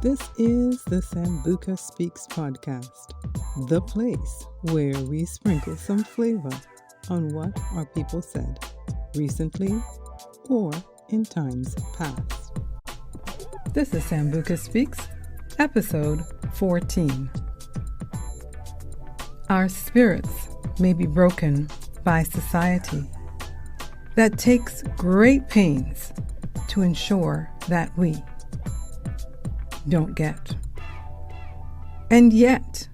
This is the Sambuka Speaks Podcast, the place where we sprinkle some flavor on what our people said recently or in times past. This is Sambuka Speaks, episode 14. Our spirits may be broken by society that takes great pains to ensure that we don't get. And yet,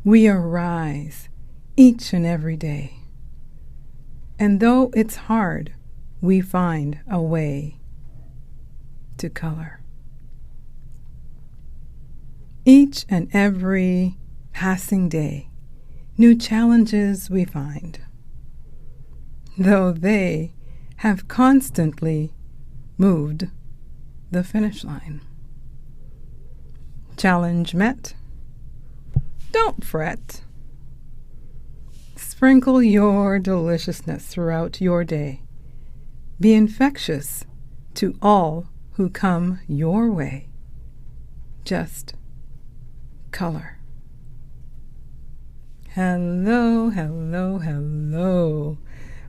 we arise each and every day. And though it's hard, we find a way to color. Each and every passing day, new challenges we find, though they have constantly moved the finish line. Challenge met. Don't fret. Sprinkle your deliciousness throughout your day. Be infectious to all who come your way. Just color. Hello, hello, hello.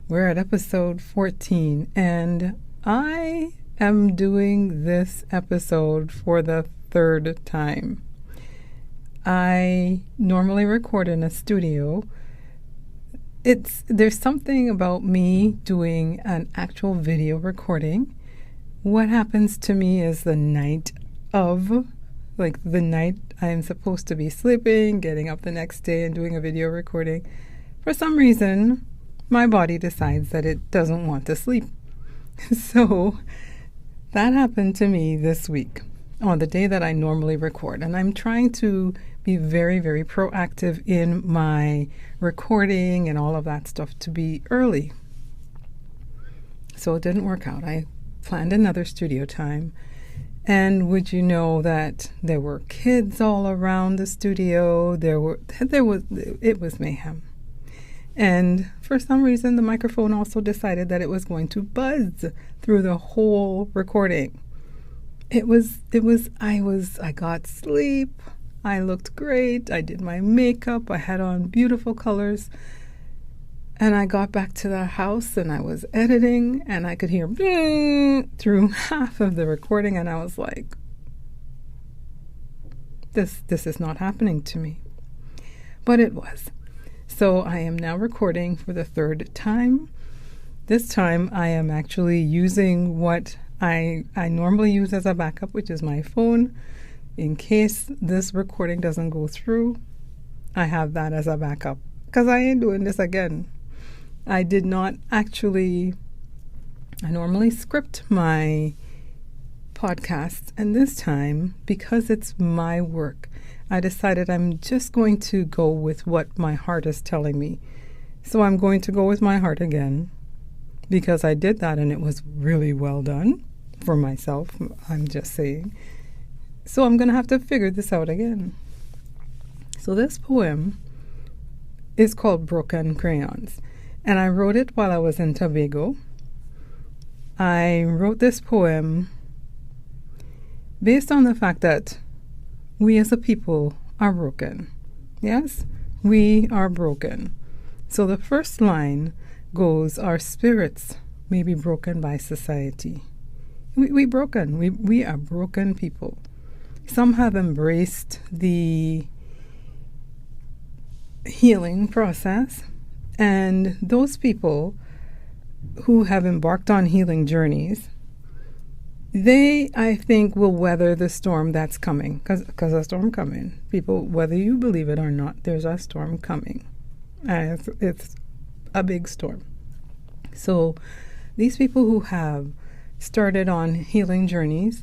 We're at episode 14, and I am doing this episode for the third time. I normally record in a studio. There's something about me doing an actual video recording. What happens to me is the night I'm supposed to be sleeping, getting up the next day and doing a video recording. For some reason, my body decides that it doesn't want to sleep. So that happened to me this week on the day that I normally record. And I'm trying to be very, very proactive in my recording and all of that stuff to be early. So it didn't work out. I planned another studio time. And would you know that there were kids all around the studio? It was mayhem. And for some reason, the microphone also decided that it was going to buzz through the whole recording. I got sleep. I looked great. I did my makeup. I had on beautiful colors. And I got back to the house and I was editing and I could hear through half of the recording. And I was like, this is not happening to me. But it was. So I am now recording for the third time. This time I am actually using what I normally use as a backup, which is my phone. In case this recording doesn't go through, I have that as a backup because I ain't doing this again. I normally script my podcasts, and this time, because it's my work, I decided I'm just going to go with what my heart is telling me. So I'm going to go with my heart again because I did that and it was really well done for myself. I'm just saying. So I'm going to have to figure this out again. So this poem is called Crayons, and I wrote it while I was in Tobago. I wrote this poem based on the fact that we as a people are broken. Yes, we are broken. So the first line goes, our spirits may be broken by society. We are broken people. Some have embraced the healing process, and those people who have embarked on healing journeys, they, I think, will weather the storm that's coming, because a storm coming. People, whether you believe it or not, there's a storm coming. It's a big storm. So these people who have started on healing journeys,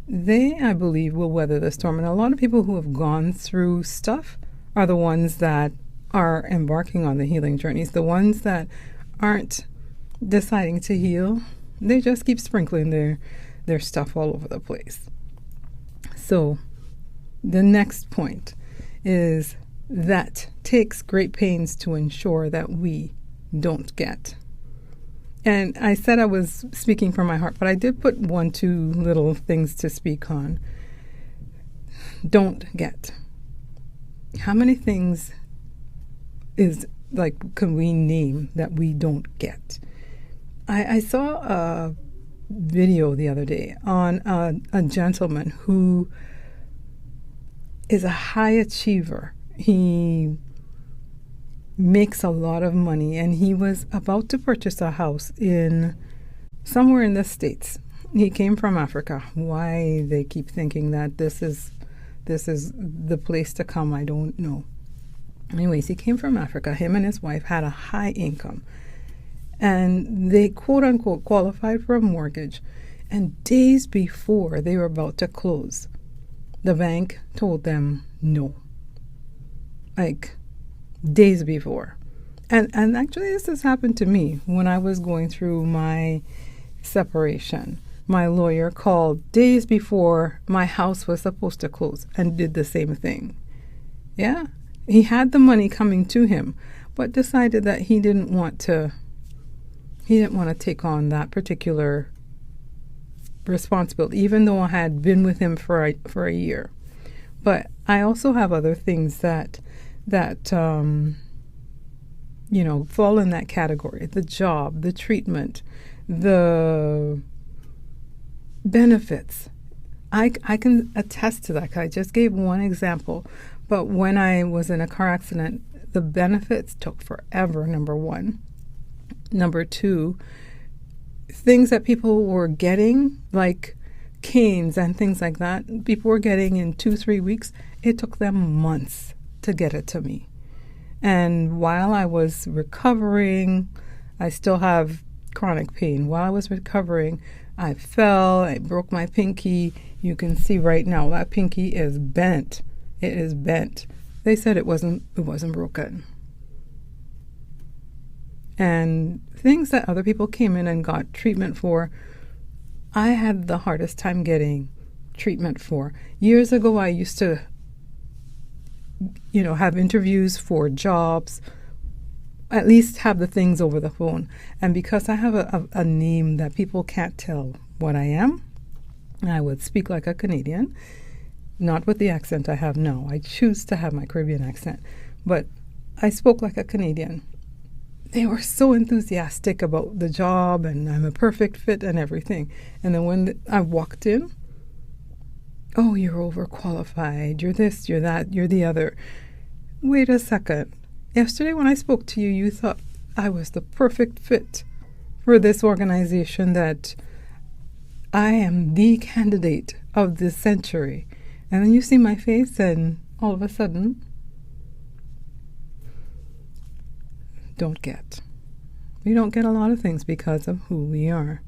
they, I believe, will weather the storm. And a lot of people who have gone through stuff are the ones that are embarking on the healing journeys. The ones that aren't deciding to heal, they just keep sprinkling their stuff all over the place. So the next point is that takes great pains to ensure that we don't get. And I said I was speaking from my heart, but I did put 2 little things to speak on. Don't get. How many things can we name that we don't get? I saw a video the other day on a gentleman who is a high achiever. He makes a lot of money, and he was about to purchase a house in somewhere in the States. He came from Africa. Why they keep thinking that this is the place to come, I don't know. Anyways, he came from Africa. Him and his wife had a high income, and they quote unquote qualified for a mortgage. And days before they were about to close, the bank told them no. Like days before. And actually this has happened to me when I was going through my separation. My lawyer called days before my house was supposed to close and did the same thing. Yeah. He had the money coming to him, but decided that he didn't want to take on that particular responsibility, even though I had been with him for a year. But I also have other things that fall in that category: the job, the treatment, the benefits. I can attest to that. I just gave one example, but when I was in a car accident, the benefits took forever, number one. Number two, things that people were getting, like canes and things like that, people were getting in 2-3 weeks. It took them months to get it to me. And while I was recovering, I still have chronic pain. While I was recovering, I fell, I broke my pinky. You can see right now that pinky is bent. It is bent. They said it wasn't broken. And things that other people came in and got treatment for, I had the hardest time getting treatment for. Years ago, I used to, have interviews for jobs, at least have the things over the phone. And because I have a name that people can't tell what I am, I would speak like a Canadian, not with the accent I have now. I choose to have my Caribbean accent, but I spoke like a Canadian. They were so enthusiastic about the job, and I'm a perfect fit and everything. And then when I walked in, oh, you're overqualified, you're this, you're that, you're the other. Wait a second. Yesterday when I spoke to you, you thought I was the perfect fit for this organization, that I am the candidate of this century. And then you see my face, and all of a sudden, we don't get a lot of things because of who we are.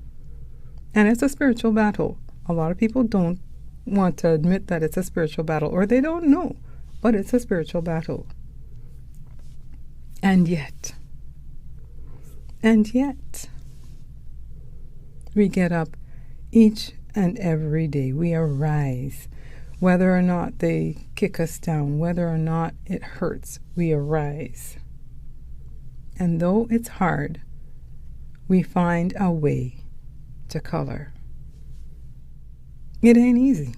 And it's a spiritual battle. A lot of people don't want to admit that it's a spiritual battle, or they don't know, but it's a spiritual battle. And yet, we get up each and every day. We arise. Whether or not they kick us down, whether or not it hurts, we arise. And though it's hard, we find a way to color. It ain't easy.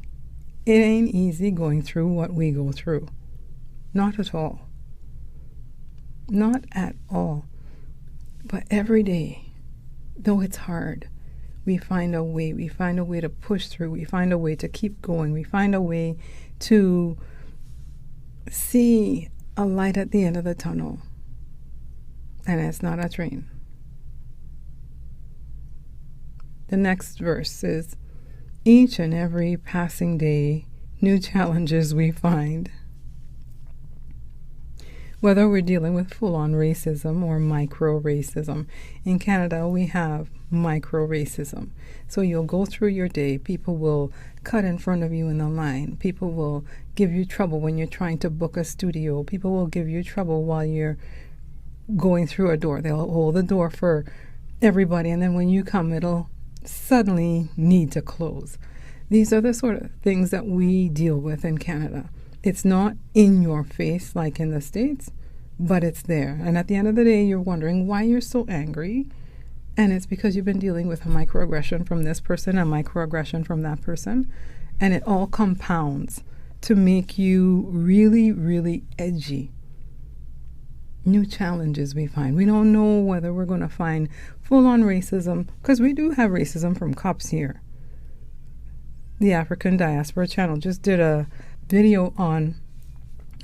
It ain't easy going through what we go through. Not at all. Not at all. But every day, though it's hard, we find a way. We find a way to push through. We find a way to keep going. We find a way to see a light at the end of the tunnel. And it's not a train. The next verse is, each and every passing day, new challenges we find. Whether we're dealing with full-on racism or micro-racism. In Canada, we have micro-racism. So you'll go through your day, people will cut in front of you in the line. People will give you trouble when you're trying to book a studio. People will give you trouble while you're going through a door. They'll hold the door for everybody, and then when you come, it'll suddenly need to close. These are the sort of things that we deal with in Canada. It's not in your face like in the States, but it's there. And at the end of the day, you're wondering why you're so angry. And it's because you've been dealing with a microaggression from this person, a microaggression from that person, and it all compounds to make you really, really edgy. New challenges we find. We don't know whether we're going to find full-on racism, because we do have racism from cops here. The African Diaspora Channel just did a video on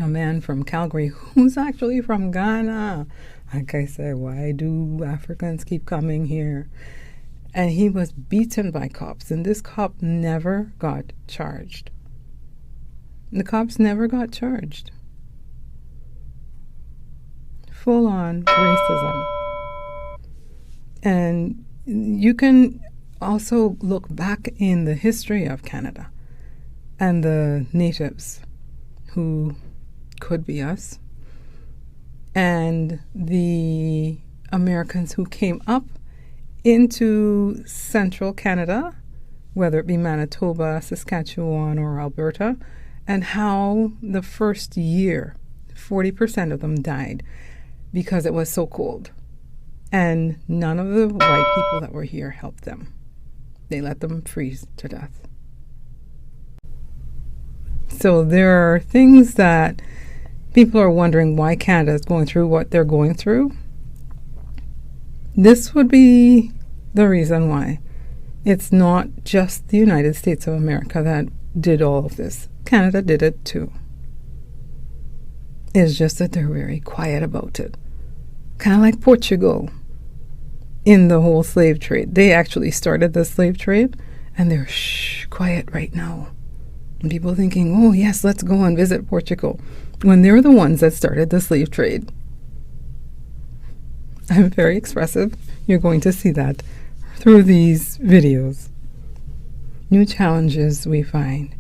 a man from Calgary who's actually from Ghana. Like I said, why do Africans keep coming here? And he was beaten by cops, and this cop never got charged. The cops never got charged. Full-on racism. And you can also look back in the history of Canada and the natives, who could be us, and the Americans who came up into central Canada, whether it be Manitoba, Saskatchewan, or Alberta, and how the first year, 40% of them died because it was so cold. And none of the white people that were here helped them. They let them freeze to death. So there are things that people are wondering why Canada is going through what they're going through. This would be the reason why. It's not just the United States of America that did all of this. Canada did it too. It's just that they're very quiet about it. Kind of like Portugal in the whole slave trade. They actually started the slave trade, and they're quiet right now. And people thinking, oh yes, let's go and visit Portugal, when they're the ones that started the slave trade. I'm very expressive. You're going to see that through these videos. New challenges we find.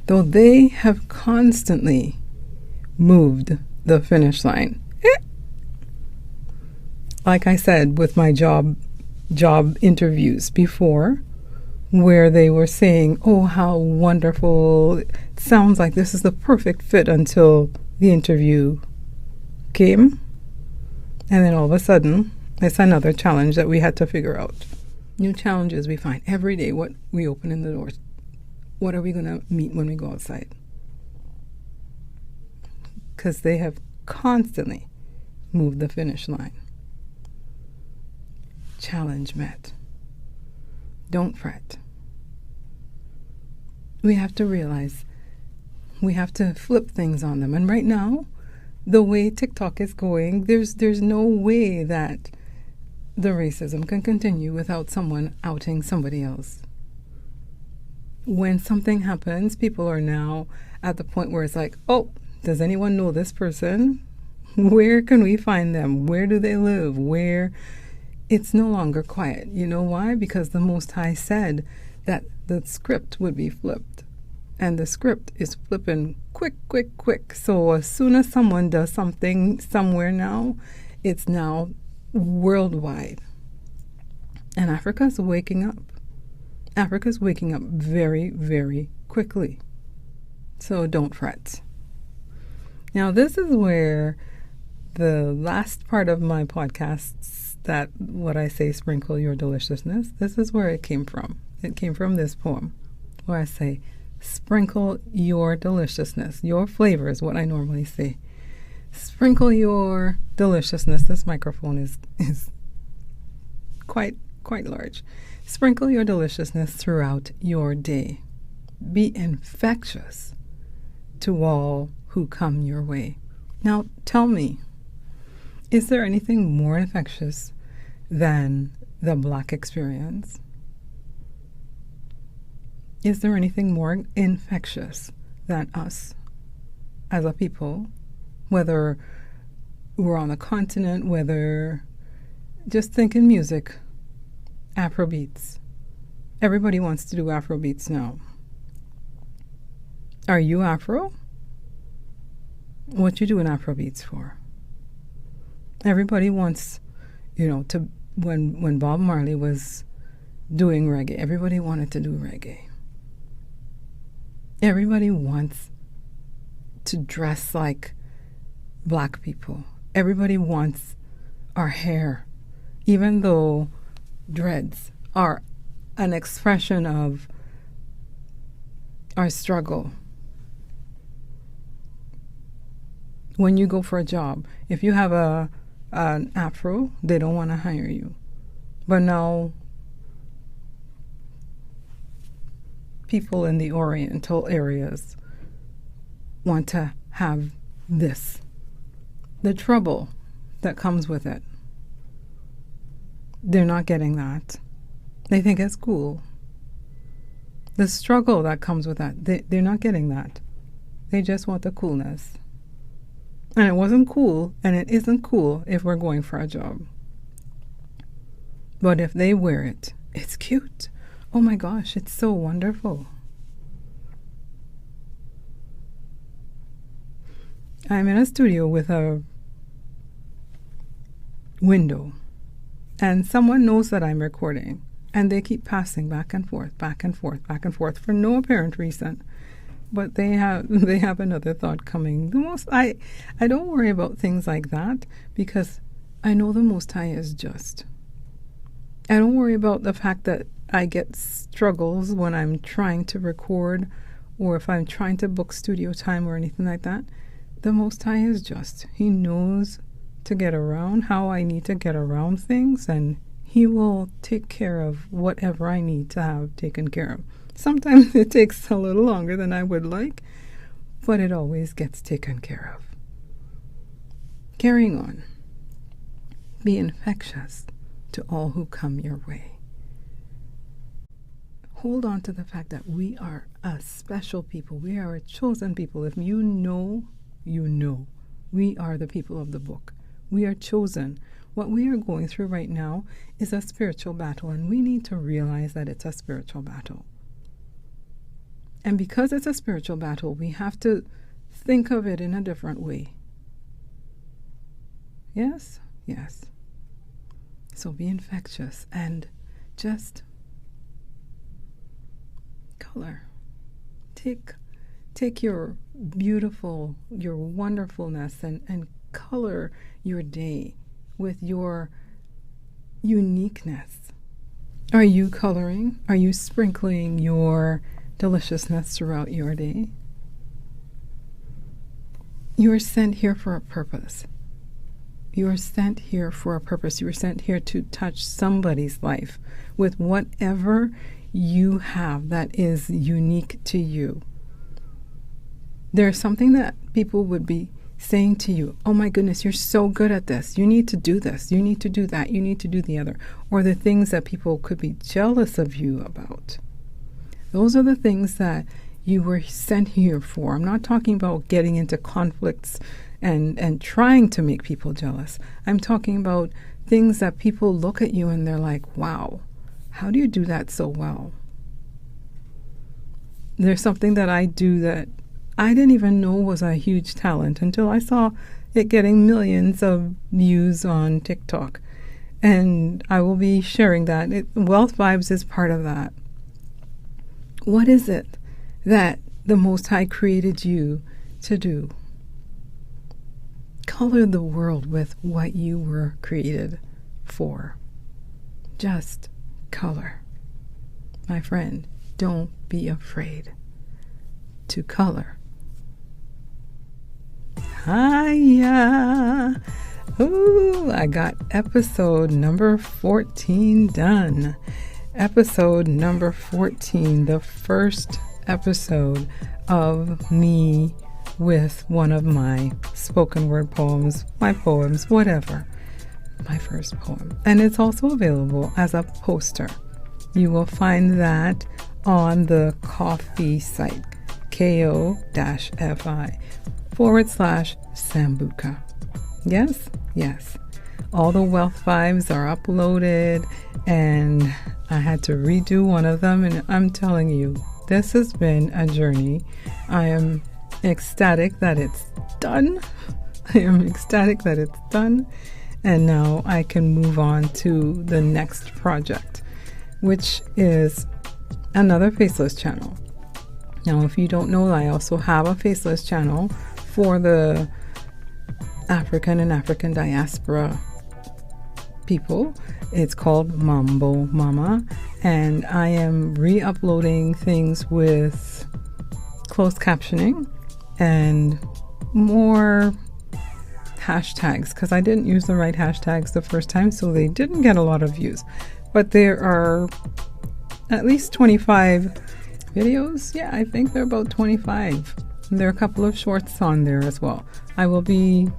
Though they have constantly moved the finish line. Like I said with my job interviews before, where they were saying, oh, how wonderful, it sounds like this is the perfect fit, until the interview came. And then all of a sudden, it's another challenge that we had to figure out. New challenges we find every day. What we open in the doors. What are we going to meet when we go outside? Because they have constantly moved the finish line. Challenge met. Don't fret. We have to realize we have to flip things on them. And right now, the way TikTok is going, there's no way that the racism can continue without someone outing somebody else. When something happens, people are now at the point where it's like, oh, does anyone know this person? Where can we find them? Where do they live? Where? It's no longer quiet. You know why? Because the Most High said that the script would be flipped. And the script is flipping quick, quick, quick. So as soon as someone does something somewhere now, it's now worldwide. And Africa's waking up. Africa's waking up very, very quickly. So don't fret. Now, this is where the last part of my podcasts, that what I say, sprinkle your deliciousness, this is where it came from. It came from this poem where I say, sprinkle your deliciousness. Your flavor is what I normally say. Sprinkle your deliciousness. This microphone is quite large. Sprinkle your deliciousness throughout your day. Be infectious to all who come your way. Now, tell me, is there anything more infectious than the Black experience? Is there anything more infectious than us as a people, whether we're on the continent, whether, just think in music, Afrobeats. Everybody wants to do Afrobeats now. Are you Afro? What you doing Afrobeats for? Everybody wants, to when Bob Marley was doing reggae, everybody wanted to do reggae. Everybody wants to dress like Black people. Everybody wants our hair. Even though dreads are an expression of our struggle. When you go for a job, if you have an afro, they don't want to hire you. But now people in the Oriental areas want to have this. The trouble that comes with it. They're not getting that. They think it's cool. The struggle that comes with that, they're not getting that. They just want the coolness. And it wasn't cool, and it isn't cool if we're going for a job. But if they wear it, it's cute. Oh my gosh, it's so wonderful. I'm in a studio with a window, and someone knows that I'm recording, and they keep passing back and forth, back and forth, back and forth for no apparent reason. But they have another thought coming. I don't worry about things like that because I know the Most High is just. I don't worry about the fact that I get struggles when I'm trying to record or if I'm trying to book studio time or anything like that. The Most High is just. He knows to get around how I need to get around things, and He will take care of whatever I need to have taken care of. Sometimes it takes a little longer than I would like, but it always gets taken care of. Carrying on. Be infectious to all who come your way. Hold on to the fact that we are a special people. We are a chosen people. If you know, you know. We are the people of the book. We are chosen. What we are going through right now is a spiritual battle, and we need to realize that it's a spiritual battle. And because it's a spiritual battle, we have to think of it in a different way. Yes? Yes. So be infectious and just color. Take your beautiful, your wonderfulness and color your day with your uniqueness. Are you coloring? Are you sprinkling your deliciousness throughout your day? You are sent here for a purpose. You are sent here for a purpose. You are sent here to touch somebody's life with whatever you have that is unique to you. There's something that people would be saying to you, oh my goodness, you're so good at this. You need to do this. You need to do that. You need to do the other. Or the things that people could be jealous of you about. Those are the things that you were sent here for. I'm not talking about getting into conflicts and trying to make people jealous. I'm talking about things that people look at you and they're like, wow, how do you do that so well? There's something that I do that I didn't even know was a huge talent until I saw it getting millions of views on TikTok. And I will be sharing that. Wealth Vibes is part of that. What is it that the Most High created you to do? Color the world with what you were created for. Just color. My friend, don't be afraid to color. Hiya! Ooh, I got episode number 14 done. Episode number 14, the first episode of me with one of my spoken word poems, my poems, whatever. My first poem. And it's also available as a poster. You will find that on the Ko-fi site, ko-fi/Sambuka. Yes, yes. All the Wealth Vibes are uploaded, and I had to redo one of them, and I'm telling you, this has been a journey. I am ecstatic that it's done. And now I can move on to the next project, which is another Faceless channel. Now, if you don't know, I also have a Faceless channel for the African and African diaspora people. It's called Mambo Mama, and I am re-uploading things with closed captioning and more hashtags, because I didn't use the right hashtags the first time, so they didn't get a lot of views. But there are at least 25 videos. Yeah, I think there are about 25. There are a couple of shorts on there as well. I will be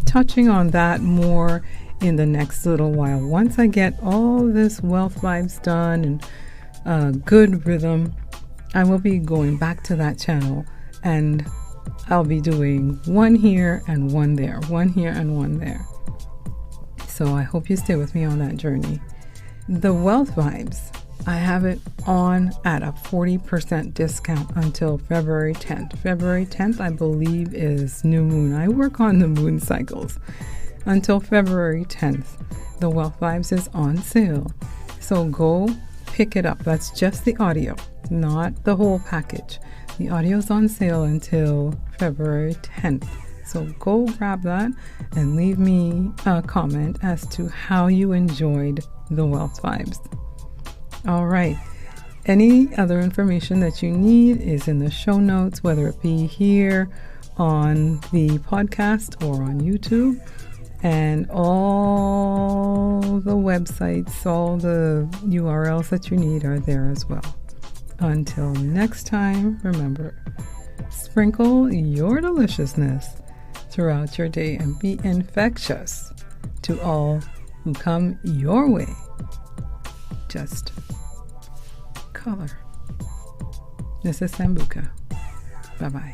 touching on that more in the next little while. Once I get all this wealth vibes done and good rhythm, I will be going back to that channel, and I'll be doing one here and one there, one here and one there. So I hope you stay with me on that journey. The wealth vibes, I have it on at a 40% discount until February 10th. February 10th, I believe, is new moon. I work on the moon cycles. Until February 10th, the wealth vibes is on sale. So go pick it up. That's just the audio, not the whole package. The audio's on sale until February 10th. So go grab that and leave me a comment as to how you enjoyed the wealth vibes. All right. Any other information that you need is in the show notes, whether it be here on the podcast or on YouTube. And all the websites, all the URLs that you need are there as well. Until next time, remember, sprinkle your deliciousness throughout your day and be infectious to all who come your way. Just color. This is Sambuka. Bye-bye.